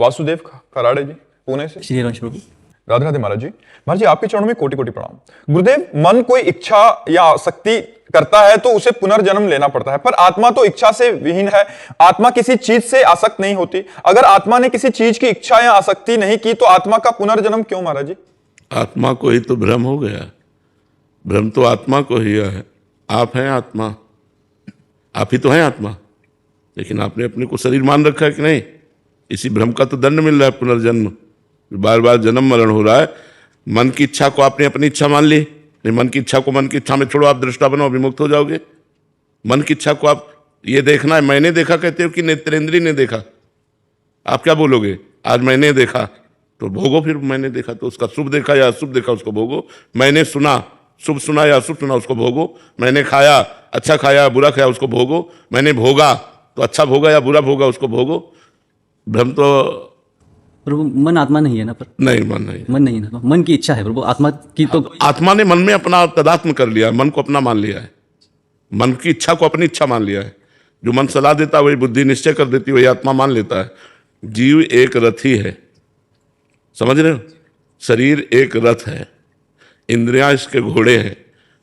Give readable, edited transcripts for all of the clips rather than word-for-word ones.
वासुदेव खराड़े जी पुणे से। श्री रंश प्रभु। राधे राधे महाराज जी। महाराज जी आपके चरणों में कोटि कोटि प्रणाम। गुरुदेव, मन कोई इच्छा या आसक्ति करता है तो उसे पुनर्जन्म लेना पड़ता है, पर आत्मा तो इच्छा से विहीन है। आत्मा किसी चीज से आसक्त नहीं होती। अगर आत्मा ने किसी चीज की इच्छा या आसक्ति नहीं की तो आत्मा का पुनर्जन्म क्यों महाराज जी? आत्मा को ही तो भ्रम हो गया। भ्रम तो आत्मा को ही है। आप हैं आत्मा, आप ही तो हैं आत्मा, लेकिन आपने अपने को शरीर मान रखा है कि नहीं? इसी भ्रम का तो दंड मिल रहा है, पुनर्जन्म। बार बार जन्म मरण हो रहा है। मन की इच्छा को आपने अपनी इच्छा मान ली। नहीं, मन की इच्छा को मन की इच्छा में छोड़ो, आप दृष्टा बनो, विमुक्त हो जाओगे। मन की इच्छा को आप ये देखना है, मैंने देखा कहते हो कि नेत्रेंद्रिय ने देखा? आप क्या बोलोगे? आज मैंने देखा तो भोगो, फिर मैंने देखा तो उसका शुभ देखा या अशुभ देखा उसको भोगो। मैंने सुना, शुभ सुना या अशुभ सुना उसको भोगो। मैंने खाया, अच्छा खाया बुरा खाया उसको भोगो। मैंने भोगा तो अच्छा भोगा या बुरा भोगा उसको भोगो। भ्रम तो प्रभु मन आत्मा नहीं है ना? पर नहीं, मन नहीं, मन नहीं है ना, मन की इच्छा है प्रभु। आत्मा की तो आत्मा ने मन में अपना तदात्म कर लिया है, मन को अपना मान लिया है। मन की इच्छा को अपनी इच्छा मान लिया है। जो मन सलाह देता है वही बुद्धि निश्चय कर देती है, वही आत्मा मान लेता है। जीव एक रथी है, समझ रहे हो? शरीर एक रथ है, इंद्रियां इसके घोड़े हैं,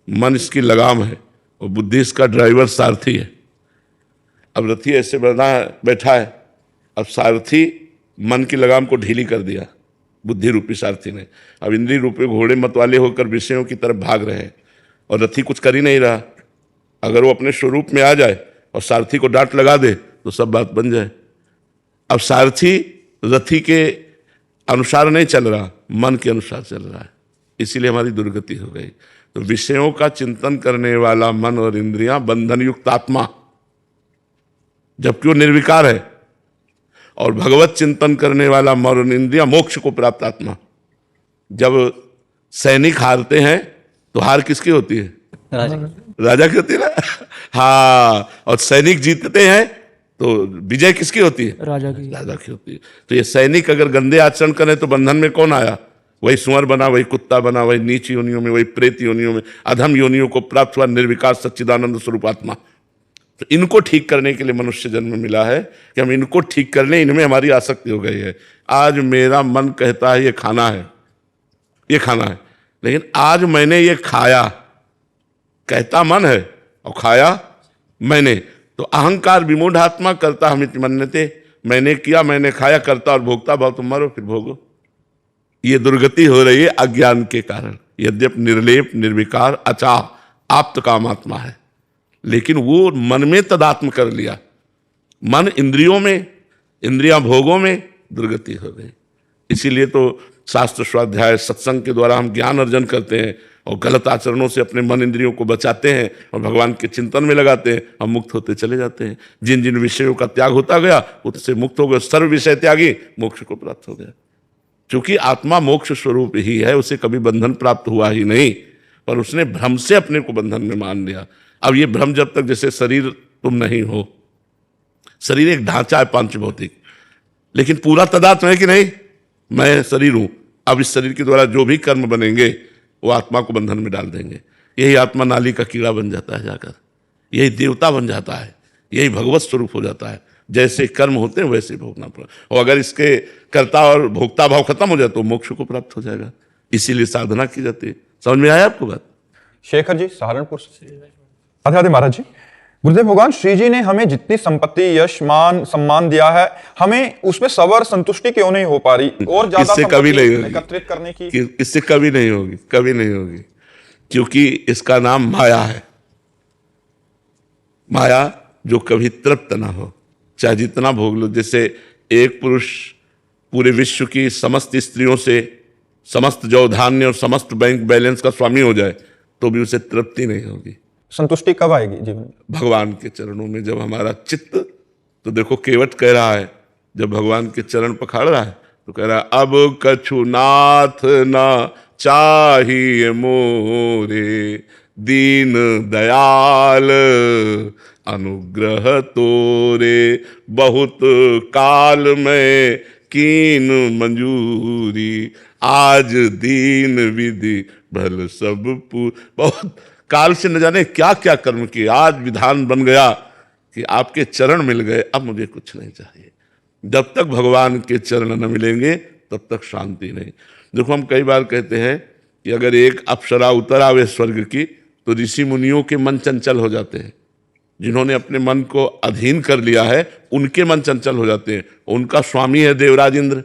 मन इसकी लगाम है और बुद्धि इसका ड्राइवर सारथी है। अब रथी ऐसे बैठा है, अब सारथी मन की लगाम को ढीली कर दिया बुद्धि रूपी सारथी ने। अब इंद्रिय रूपी घोड़े मतवाले होकर विषयों की तरफ भाग रहे हैं और रथी कुछ कर ही नहीं रहा। अगर वो अपने स्वरूप में आ जाए और सारथी को डांट लगा दे तो सब बात बन जाए। अब सारथी रथी के अनुसार नहीं चल रहा, मन के अनुसार चल रहा है, इसीलिए हमारी दुर्गति हो गई। तो विषयों का चिंतन करने वाला मन और इंद्रियां बंधन युक्त आत्मा, जबकि वो निर्विकार है, और भगवत चिंतन करने वाला मन और इंद्रियां मोक्ष को प्राप्त आत्मा। जब सैनिक हारते हैं तो हार किसकी होती है? राजा की होती है ना। हाँ, और सैनिक जीतते हैं तो विजय किसकी होती है? राजा की होती है। तो ये सैनिक अगर गंदे आचरण करें तो बंधन में कौन आया? वही सुअर बना, वही कुत्ता बना, वही नीच योनियों में, वही प्रेत योनियों में, अधम योनियों को प्राप्त हुआ निर्विकार सच्चिदानंद स्वरूप आत्मा। तो इनको ठीक करने के लिए मनुष्य जन्म मिला है कि हम इनको ठीक कर लें। इनमें हमारी आसक्ति हो गई है। आज मेरा मन कहता है ये खाना है, ये खाना है, लेकिन आज मैंने ये खाया, कहता मन है और खाया मैंने। तो अहंकार विमूढ़ आत्मा करता हम मन्यते, मैंने किया, मैंने खाया, करता और भोगता भाव, तुम मरो फिर भोगो। ये दुर्गति हो रही है अज्ञान के कारण। यद्यपि निर्लेप निर्विकार अचाह आप्त काम आत्मा है, लेकिन वो मन में तदात्म कर लिया। मन इंद्रियों में, इंद्रियां भोगों में, दुर्गति हो गई। इसीलिए तो शास्त्र स्वाध्याय सत्संग के द्वारा हम ज्ञान अर्जन करते हैं और गलत आचरणों से अपने मन इंद्रियों को बचाते हैं और भगवान के चिंतन में लगाते हैं। हम मुक्त होते चले जाते हैं। जिन जिन विषयों का त्याग होता गया उससे मुक्त हो गए। सर्व विषय त्यागी मोक्ष को प्राप्त हो गया। क्योंकि आत्मा मोक्ष स्वरूप ही है, उसे कभी बंधन प्राप्त हुआ ही नहीं, पर उसने भ्रम से अपने को बंधन में मान लिया। अब ये भ्रम जब तक, जैसे शरीर तुम नहीं हो, शरीर एक ढांचा है पांच भौतिक, लेकिन पूरा तदात्म है कि नहीं? मैं शरीर हूं। अब इस शरीर के द्वारा जो भी कर्म बनेंगे वो आत्मा को बंधन में डाल देंगे। यही आत्मा नाली का कीड़ा बन जाता है जाकर, यही देवता बन जाता है, यही भगवत स्वरूप हो जाता है। जैसे कर्म होते हैं वैसे भोगना पड़ा। और अगर इसके कर्ता और भोक्ता भाव खत्म हो जाए तो मोक्ष को प्राप्त हो जाएगा। इसीलिए साधना की जाती है। समझ में आया आपको बात? शेखर जी सहारनपुर से। राधे राधे महाराज जी। गुरुदेव भगवान श्री जी ने हमें जितनी संपत्ति, यश, मान, सम्मान दिया है, हमें उसमें सबर संतुष्टि क्यों नहीं हो पा रही? और ज्यादा कभी नहीं होगी, एकत्रित करने की इससे कभी नहीं होगी, कभी नहीं होगी। क्योंकि इसका नाम माया है। माया जो कभी तृप्त ना हो, चाहे जितना भोग लो। जैसे एक पुरुष पूरे विश्व की समस्त स्त्रियों से समस्त जौ धान्य और समस्त बैंक बैलेंस का स्वामी हो जाए तो भी उसे तृप्ति नहीं होगी। संतुष्टि कब आएगी जीवन में? भगवान के चरणों में जब हमारा चित्त, तो देखो केवट कह रहा है, जब भगवान के चरण पखाड़ रहा है तो कह रहा है, अब कछु नाथ ना चाहिए मोरे, दीन दयाल अनुग्रह तोरे, बहुत काल में कीन मंजूरी, आज दीन विधि भल सब बहुत काल से न जाने क्या क्या कर्म किए, आज विधान बन गया कि आपके चरण मिल गए, अब मुझे कुछ नहीं चाहिए। जब तक भगवान के चरण न मिलेंगे तब तक शांति नहीं। देखो, हम कई बार कहते हैं कि अगर एक अप्सरा उतर आवे स्वर्ग की तो ऋषि मुनियों के मन चंचल हो जाते हैं। जिन्होंने अपने मन को अधीन कर लिया है उनके मन चंचल हो जाते हैं। उनका स्वामी है देवराज इंद्र,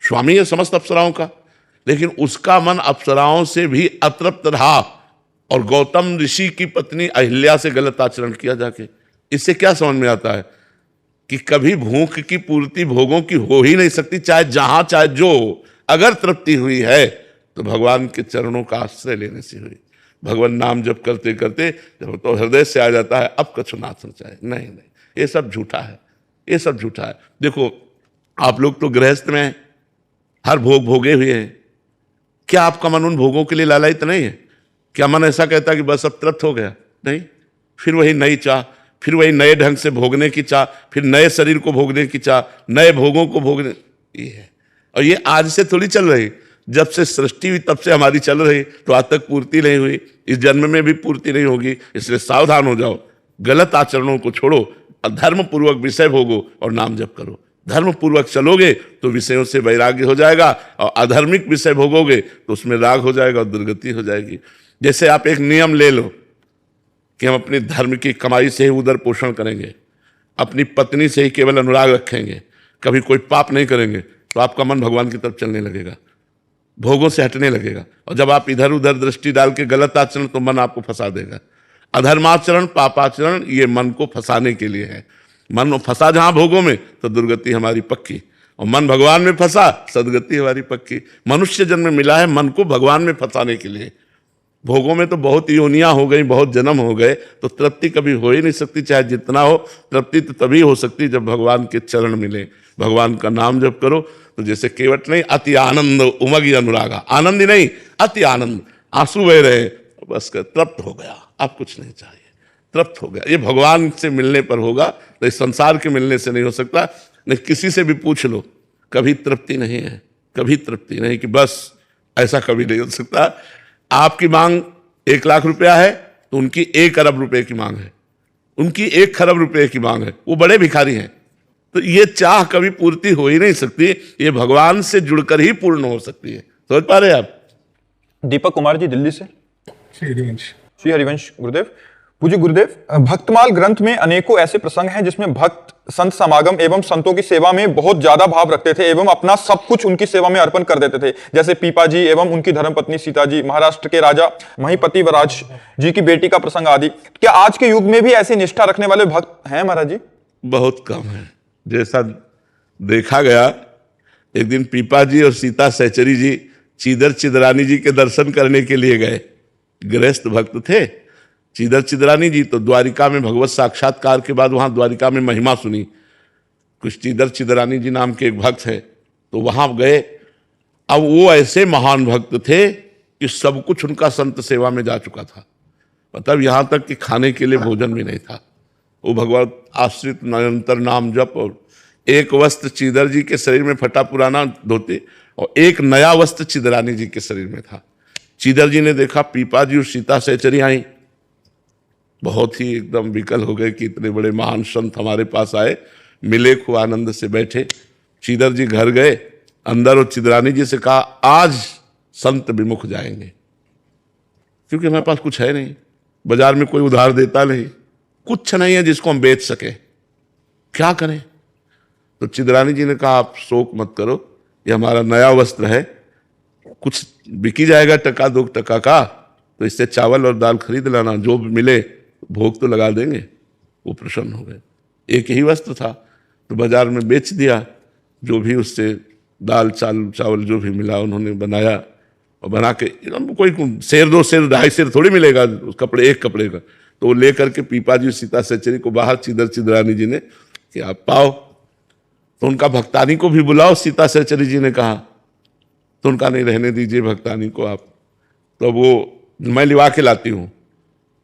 स्वामी है समस्त अप्सराओं का, लेकिन उसका मन अप्सराओं से भी अतृप्त रहा और गौतम ऋषि की पत्नी अहिल्या से गलत आचरण किया जाके। इससे क्या समझ में आता है कि कभी भूख की पूर्ति भोगों की हो ही नहीं सकती, चाहे जहां चाहे जो हो। अगर तृप्ति हुई है तो भगवान के चरणों का आश्रय लेने से हुई। भगवान नाम जप करते करते जब तो हृदय से आ जाता है अब कछु ना चाहे, नहीं, ये सब झूठा है, ये सब झूठा है। देखो, आप लोग तो गृहस्थ में हैं, हर भोग भोगे हुए हैं। क्या आपका मन उन भोगों के लिए लालायित नहीं है? क्या मन ऐसा कहता है कि बस अब तृप्त हो गया? नहीं, फिर वही नई चाह, फिर वही नए ढंग से भोगने की चाह, फिर नए शरीर को भोगने की चाह, नए भोगों को भोगने, ये है। और ये आज से थोड़ी चल रही, जब से सृष्टि हुई तब से हमारी चल रही, तो आज तक पूर्ति नहीं हुई, इस जन्म में भी पूर्ति नहीं होगी। इसलिए सावधान हो जाओ, गलत आचरणों को छोड़ो और धर्म पूर्वक विषय भोगो और नाम जप करो। धर्म पूर्वक चलोगे तो विषयों से वैराग्य हो जाएगा, और अधर्मिक विषय भोगोगे तो उसमें राग हो जाएगा और दुर्गति हो जाएगी। जैसे आप एक नियम ले लो कि हम अपने धर्म की कमाई से ही उदर पोषण करेंगे, अपनी पत्नी से ही केवल अनुराग रखेंगे, कभी कोई पाप नहीं करेंगे, तो आपका मन भगवान की तरफ चलने लगेगा, भोगों से हटने लगेगा। और जब आप इधर उधर दृष्टि डाल के गलत आचरण, तो मन आपको फंसा देगा। अधर्माचरण, पापाचरण ये मन को फंसाने के लिए है। मन फंसा जहां भोगों में तो दुर्गति हमारी पक्की, और मन भगवान में फंसा सदगति हमारी पक्की। मनुष्य जन्म मिला है मन को भगवान में फंसाने के लिए। भोगों में तो बहुत योनियां हो गई, बहुत जन्म हो गए, तो तृप्ति कभी हो ही नहीं सकती, चाहे जितना हो। तृप्ति तो तभी हो सकती जब भगवान के चरण मिले, भगवान का नाम जप करो। तो जैसे केवट नहीं, अति आनंद उमगी अनुरागा, आनंद ही नहीं अति आनंद, आंसू बह रहे, बस तृप्त हो गया, अब कुछ नहीं चाहिए, तृप्त हो गया। ये भगवान से मिलने पर होगा, तो इस संसार के मिलने से नहीं हो सकता। नहीं, किसी से भी पूछ लो, कभी तृप्ति नहीं है, कभी तृप्ति नहीं, कि बस ऐसा कभी नहीं हो सकता। आपकी मांग 1 लाख रुपया है तो उनकी 1 अरब रुपए की मांग है, उनकी 1 खरब रुपए की मांग है, वो बड़े भिखारी हैं। तो ये चाह कभी पूर्ति हो ही नहीं सकती, ये भगवान से जुड़कर ही पूर्ण हो सकती है। समझ पा रहे हैं आप? दीपक कुमार जी दिल्ली से। श्री हरिवंश गुरुदेव। पूज्य गुरुदेव, भक्तमाल ग्रंथ में अनेकों ऐसे प्रसंग हैं जिसमें भक्त संत समागम एवं संतों की सेवा में बहुत ज्यादा भाव रखते थे एवं अपना सब कुछ उनकी सेवा में अर्पण कर देते थे, जैसे पीपा जी एवं उनकी धर्मपत्नी सीता जी, महाराष्ट्र के राजा महिपति वराज जी की बेटी का प्रसंग आदि। क्या आज के युग में भी ऐसी निष्ठा रखने वाले भक्त हैं महाराज जी? बहुत कम है। जैसा देखा गया, एक दिन पीपा जी और सीता सहचरी जी चीदर चिदरानी जी के दर्शन करने के लिए गए। गृहस्थ भक्त थे। चीदर चिदरानी जी तो द्वारिका में भगवत साक्षात्कार के बाद वहां द्वारिका में महिमा सुनी। कुछ चीदर चिदरानी जी नाम के एक भक्त है, तो वहां गए। अब वो ऐसे महान भक्त थे कि सब कुछ उनका संत सेवा में जा चुका था, मतलब यहां तक कि खाने के लिए भोजन भी नहीं था। वो भगवत आश्रित निरंतर नाम जप, और एक वस्त्र चीदर जी के शरीर में फटा पुराना धोती और एक नया वस्त्र चिदरानी जी के शरीर में था। चीदर जी ने देखा पीपा जी और सीता सहचरी आई, बहुत ही एकदम विकल हो गए कि इतने बड़े महान संत हमारे पास आए। मिले, खूब आनंद से बैठे। चीदर जी घर गए अंदर और चिदरानी जी से कहा, आज संत विमुख जाएंगे, क्योंकि हमारे पास कुछ है नहीं, बाजार में कोई उधार देता नहीं, कुछ नहीं है जिसको हम बेच सके, क्या करें? तो चिदरानी जी ने कहा, आप शोक मत करो, ये हमारा नया वस्त्र है, कुछ बिकी जाएगा 1-2 टका का, तो इससे चावल और दाल खरीद लाना, जो भी मिले भोग तो लगा देंगे। वो प्रसन्न हो गए। एक ही वस्त्र था तो बाजार में बेच दिया, जो भी उससे दाल चावल जो भी मिला उन्होंने बनाया, और बना के कोई 1 सेर 2 सेर 2.5 सेर थोड़ी मिलेगा उस कपड़े, एक कपड़े का। तो वो लेकर के पीपा जी सीता सहचरी को बाहर चीदर चिदरानी जी ने कि आप पाओ, तो उनका भक्तानी को भी बुलाओ, सीता सहचरी जी ने कहा। तो उनका नहीं, रहने दीजिए भक्तानी को आप, तो वो मैं लिवा के लाती हूँ।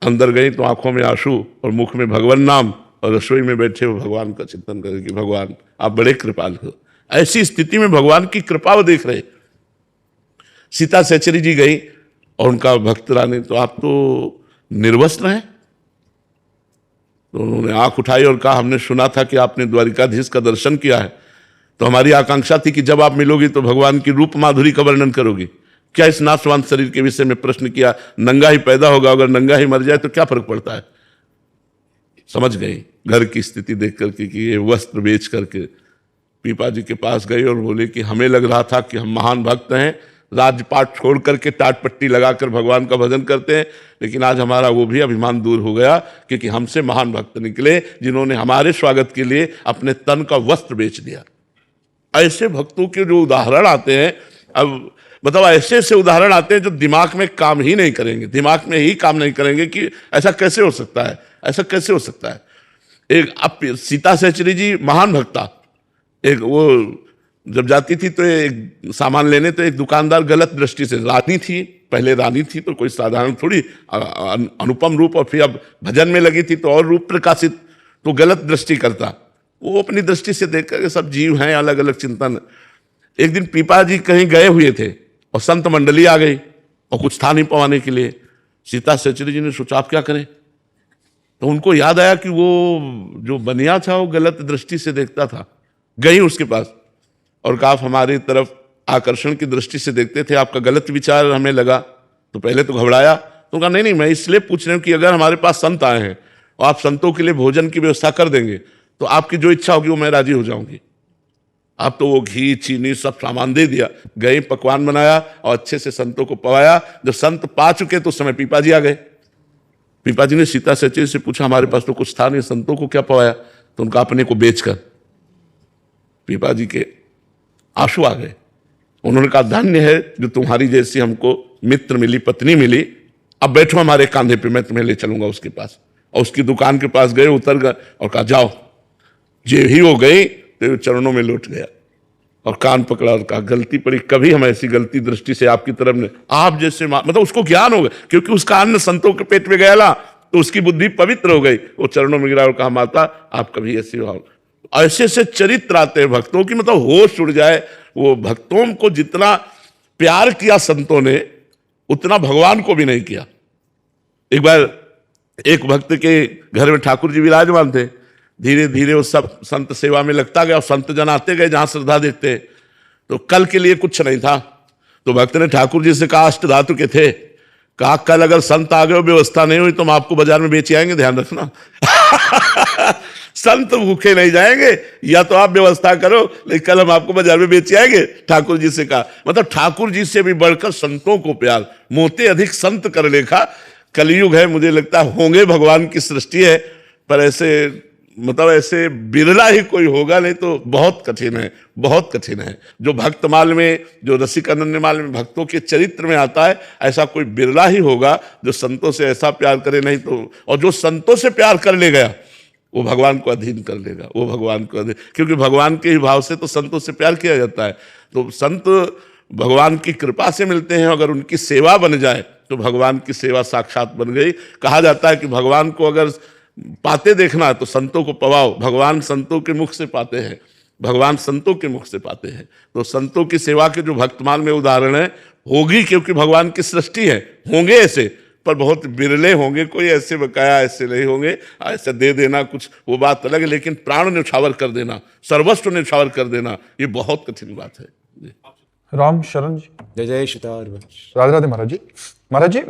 अंदर गई तो आंखों में आंसू और मुख में भगवान नाम, और रसोई में बैठे वो भगवान का चिंतन करें कि भगवान आप बड़े कृपालु हो। ऐसी स्थिति में भगवान की कृपा वो देख रहे। सीता सहचरी जी गई और उनका भक्त रानी, तो आप तो निर्वस्त्र हैं, तो उन्होंने आंख उठाई और कहा, हमने सुना था कि आपने द्वारिकाधीश का दर्शन किया है, तो हमारी आकांक्षा थी कि जब आप मिलोगी तो भगवान की रूप माधुरी का वर्णन करोगी। क्या इस नाशवान शरीर के विषय में प्रश्न किया? नंगा ही पैदा होगा, अगर नंगा ही मर जाए तो क्या फर्क पड़ता है? समझ गई घर की स्थिति देख करके कि ये वस्त्र बेच करके पीपा जी के पास गए और बोले कि हमें लग रहा था कि हम महान भक्त हैं, राजपाट छोड़ करके टाट पट्टी लगाकर भगवान का भजन करते हैं, लेकिन आज हमारा वो भी अभिमान दूर हो गया, क्योंकि हमसे महान भक्त निकले जिन्होंने हमारे स्वागत के लिए अपने तन का वस्त्र बेच दिया। ऐसे भक्तों के जो उदाहरण आते हैं, अब मतलब ऐसे ऐसे उदाहरण आते हैं जो दिमाग में काम ही नहीं करेंगे, दिमाग में ही काम नहीं करेंगे कि ऐसा कैसे हो सकता है, ऐसा कैसे हो सकता है। एक अब सीता सहचरी जी महान भक्ता, एक वो जब जाती थी तो एक सामान लेने, तो एक दुकानदार गलत दृष्टि से, रानी थी, पहले रानी थी तो कोई साधारण थोड़ी अनुपम रूप, और फिर अब भजन में लगी थी तो और रूप प्रकाशित, तो गलत दृष्टि करता। वो अपनी दृष्टि से देख कर सब जीव हैं, अलग अलग चिंतन। एक दिन पीपा जी कहीं गए हुए थे और संत मंडली आ गई और कुछ था नहीं पवाने के लिए। सीता सहचरी जी ने सोचा आप क्या करें, तो उनको याद आया कि वो जो बनिया था वो गलत दृष्टि से देखता था। गई उसके पास और कहा आप हमारी तरफ आकर्षण की दृष्टि से देखते थे, आपका गलत विचार हमें लगा। तो पहले तो घबराया, तो कहा नहीं नहीं, मैं इसलिए पूछ रही हूँ कि अगर हमारे पास संत आए हैं और आप संतों के लिए भोजन की व्यवस्था कर देंगे तो आपकी जो इच्छा होगी वो मैं राजी हो जाऊंगी। आप तो वो घी चीनी सब सामान दे दिया, गए पकवान बनाया और अच्छे से संतों को पवाया। जब संत पा चुके तो उस समय पीपा जी आ गए। पीपा जी ने सीता सहचरी से पूछा हमारे पास तो कुछ था नहीं, संतों को क्या पवाया? तो उनका अपने को बेचकर। पीपा जी के आंसू आ गए। उन्होंने कहा धन्य है जो तुम्हारी जैसी हमको मित्र मिली, पत्नी मिली, अब बैठो हमारे कांधे पे, मैं तुम्हें ले चलूंगा उसके पास। और उसकी दुकान के पास गए, उतर गए और कहा जाओ। जे ही हो गई तो चरणों में लौट गया और कान पकड़ा और कहा गलती पड़ी, कभी हम ऐसी गलती दृष्टि से आपकी तरफ ने, आप जैसे मतलब उसको ज्ञान हो गया, क्योंकि उसका अन्न संतों के पेट में गया ना, तो उसकी बुद्धि पवित्र हो गई। वो चरणों में गिरा और कहा माता आप कभी ऐसी हो। ऐसे ऐसे चरित्र आते हैं भक्तों की, मतलब होश उड़ जाए। वो भक्तों को जितना प्यार किया संतों ने, उतना भगवान को भी नहीं किया। एक बार एक भक्त के घर में ठाकुर जी विराजमान थे। धीरे धीरे वो सब संत सेवा में लगता गया और संत जन आते गए जहां श्रद्धा देखते। तो कल के लिए कुछ नहीं था, तो भक्त ने ठाकुर जी से कहा, अष्ट धातु के थे, कहा कल अगर संत आ गए और व्यवस्था नहीं हुई तो हम आपको बाजार में बेच आएंगे, ध्यान रखना। संत भूखे नहीं जाएंगे, या तो आप व्यवस्था करो, लेकिन कल हम आपको बाजार में बेच आएंगे, ठाकुर जी से कहा। मतलब ठाकुर जी से भी बढ़कर संतों को प्यार, मोते अधिक संत कर लेखा। कलयुग है, मुझे लगता है होंगे, भगवान की सृष्टि है, पर ऐसे मतलब ऐसे बिरला ही कोई होगा, नहीं तो बहुत कठिन है, बहुत कठिन है। जो भक्तमाल में, जो रसिक अनन्यमाल में भक्तों के चरित्र में आता है, ऐसा कोई बिरला ही होगा जो संतों से ऐसा प्यार करे। नहीं तो, और जो संतों से प्यार कर ले गया वो भगवान को अधीन कर लेगा, वो भगवान को अधीन, क्योंकि भगवान के ही भाव से तो संतों से प्यार किया जाता है। तो संत भगवान की कृपा से मिलते हैं, अगर उनकी सेवा बन जाए तो भगवान की सेवा साक्षात बन गई। कहा जाता है कि भगवान को अगर पाते देखना है तो संतों को पवाओ, भगवान संतों के मुख से पाते हैं, भगवान संतों के मुख से पाते हैं। तो संतों की सेवा के जो भक्तमाल में उदाहरण है, होगी क्योंकि भगवान की सृष्टि है, होंगे ऐसे, पर बहुत बिरले होंगे, कोई ऐसे बकाया ऐसे नहीं होंगे। ऐसे दे देना कुछ वो बात अलग है, लेकिन प्राण न्यौछावर कर देना, सर्वस्व न्यौछावर कर देना, ये बहुत कठिन बात है। राम शरण जी, जय जय सीतार। राधे राधे महाराज जी। महाराज जी,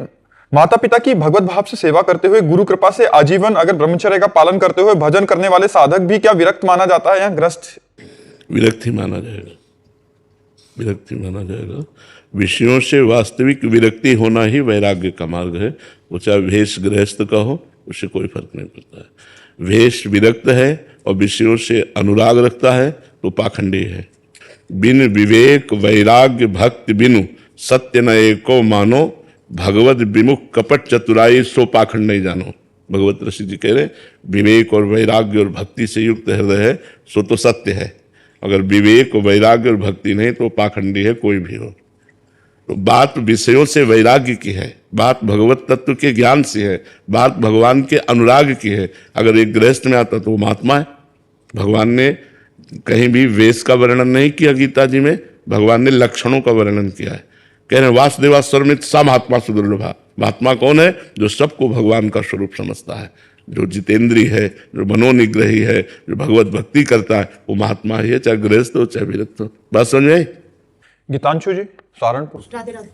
माता पिता की भगवत भाव से सेवा करते हुए, गुरु कृपा से आजीवन अगर ब्रह्मचर्य का पालन करते हुए भजन करने वाले साधक भी क्या विरक्त माना जाता है या ग्रस्त? विरक्त ही माना जाएगा, विरक्ति माना जाएगा। विषयों से वास्तविक विरक्ति होना ही वैराग्य का मार्ग है। वो चाहे भेष गृहस्थ का हो, उससे कोई फर्क नहीं पड़ता है। भेष विरक्त है और विषयों से अनुराग रखता है तो पाखंडी है। बिन विवेक वैराग्य भक्ति बिनु सत्य न एको मानो, भगवत विमुख कपट चतुराई सो पाखंड नहीं जानो। भगवत ऋषि जी कह रहे विवेक और वैराग्य और भक्ति से युक्त हृदय है सो तो सत्य है। अगर विवेक वैराग्य और भक्ति नहीं तो पाखंडी है कोई भी हो। तो बात विषयों से वैराग्य की है, बात भगवत तत्व के ज्ञान से है, बात भगवान के अनुराग की है। अगर एक गृहस्थ में आता तो वो महात्मा है। भगवान ने कहीं भी वेश का वर्णन नहीं किया गीता जी में, भगवान ने लक्षणों का वर्णन किया है। कह रहे वासुदेवा सर्वमित सा महात्मा सुदुर्लभा। महात्मा कौन है? जो सबको भगवान का स्वरूप समझता है। जो जितेंद्री है, जो मनोनिग्रही है, जो भगवत भक्ति करता है, वो महात्मा ही है, चाहे गृहस्थ हो चाहे विरक्त हो। बात समझ में आई? गीतांशु जी सहारनपुर। राधे राधे।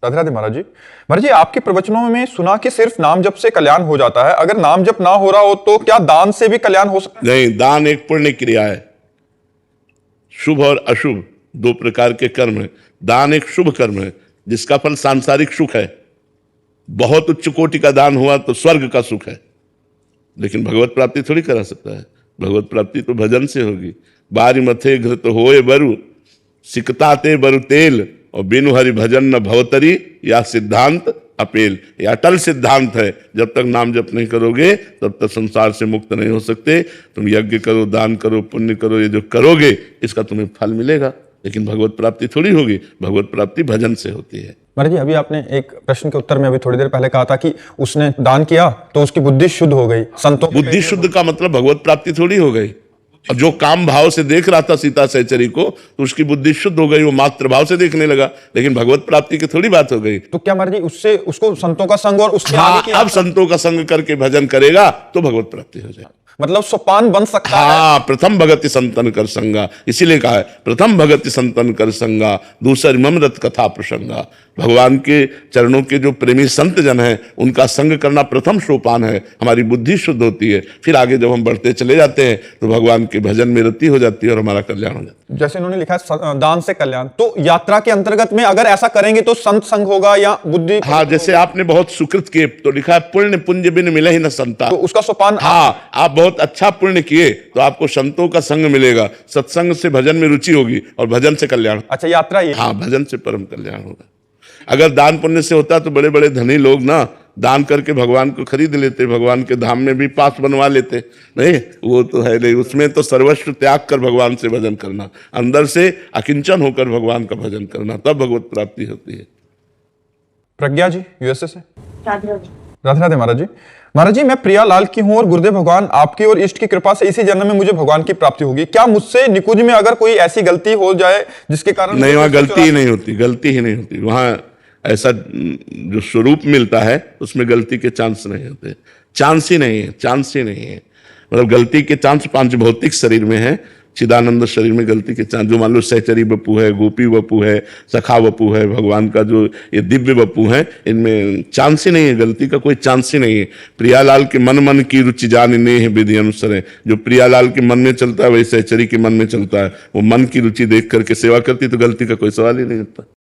राधे राधे महाराज जी। महाराज जी, आपके प्रवचनों में सुना कि सिर्फ नाम जप से कल्याण हो जाता है। अगर नाम जप ना हो रहा हो तो क्या दान से भी कल्याण हो सकता है? नहीं, दान एक पुण्य क्रिया है। शुभ और अशुभ दो प्रकार के कर्म है। दान एक शुभ कर्म है जिसका फल सांसारिक सुख है। बहुत उच्च कोटि का दान हुआ तो स्वर्ग का सुख है, लेकिन भगवत प्राप्ति थोड़ी करा सकता है। भगवत प्राप्ति तो भजन से होगी। बारी मथे घृत होए बरु, सिकताते बरु तेल, और बिनु हरि भजन न भवतरी, या सिद्धांत अपेल। ये अटल सिद्धांत है। जब तक नाम जप नहीं करोगे तब तक संसार से मुक्त नहीं हो सकते। तुम यज्ञ करो, दान करो, पुण्य करो, ये जो करोगे इसका तुम्हें फल मिलेगा, लेकिन भगवत प्राप्ति थोड़ी होगी। भगवत प्राप्ति भजन से होती है। महाराज जी, अभी आपने एक प्रश्न के उत्तर में अभी थोड़ी देर पहले कहा था कि उसने दान किया तो उसकी बुद्धि शुद्ध हो गई। संतों के बुद्धि शुद्ध का मतलब भगवत प्राप्ति थोड़ी हो गई। और जो काम भाव से देख रहा था सीता सहचरी को, तो उसकी बुद्धि शुद्ध हो गई, वो मात्र भाव से देखने लगा, लेकिन भगवत प्राप्ति की थोड़ी बात हो गई। तो क्या महाराज जी उससे उसको संतों का संग और उसके हाँ, आगे की अब संतों का संग करके भजन करेगा तो भगवत प्राप्ति हो जाएगी। मतलब सोपान बन सकता है। हाँ, प्रथम भगति संतन कर संगा, इसीलिए कहा है प्रथम भगति संतन कर संगा, दूसर ममरत कथा प्रसंगा। भगवान के चरणों के जो प्रेमी संत जन हैं उनका संग करना प्रथम सोपान है। हमारी बुद्धि शुद्ध होती है, फिर आगे जब हम बढ़ते चले जाते हैं तो भगवान के भजन में रति हो जाती है और हमारा कल्याण हो जाता है। जैसे इन्होंने लिखा है दान से कल्याण, तो यात्रा के अंतर्गत में अगर ऐसा करेंगे तो संत संग होगा या बुद्धि? हाँ, जैसे आपने बहुत सुकृत किए तो लिखा है पुण्य पुंज बिन मिले ही न संता। तो उसका सोपान हाँ, आप बहुत अच्छा पुण्य किए तो आपको संतों का संग मिलेगा, सत्संग से भजन में रुचि होगी और भजन से कल्याण। अच्छा, यात्रा ये। हाँ, भजन से परम कल्याण होगा। अगर दान पुण्य से होता तो बड़े बड़े धनी लोग ना दान करके भगवान को खरीद लेते, भगवान के धाम में भी पास बनवा लेते। नहीं, वो तो है नहीं। उसमें तो सर्वस्व त्याग कर भगवान से भजन करना, अंदर से अकिंचन होकर भगवान का भजन करना, तब भगवत प्राप्ति होती है। प्रज्ञा जी यूएसए से। राधे राधे। राधे राधे महाराज जी। महाराज जी, मैं प्रिया लाल की हूँ और गुरुदेव भगवान आपकी और इष्ट की कृपा से इसी जन्म में मुझे भगवान की प्राप्ति होगी। क्या मुझसे निकुंज में अगर कोई ऐसी गलती हो जाए जिसके कारण? नहीं, वहां गलती ही नहीं होती, गलती ही नहीं होती। वहां ऐसा जो स्वरूप मिलता है उसमें गलती के चांस नहीं होते। चांस ही नहीं है, चांस ही नहीं है। मतलब गलती के चांस पांच भौतिक शरीर में है, चिदानंद शरीर में गलती के चांस, जो मान लो सहचरी वपु है, गोपी वपु है, सखा वपु है, भगवान का जो ये दिव्य वपु है, इनमें चांस ही नहीं है, गलती का कोई चांस ही नहीं है। प्रियालाल के मन मन की रुचि जानने है विधि अनुसार है। जो प्रियालाल के मन में चलता है वही सहचरी के मन में चलता है। वो मन की रुचि देख करके सेवा करती तो गलती का कोई सवाल ही नहीं होता।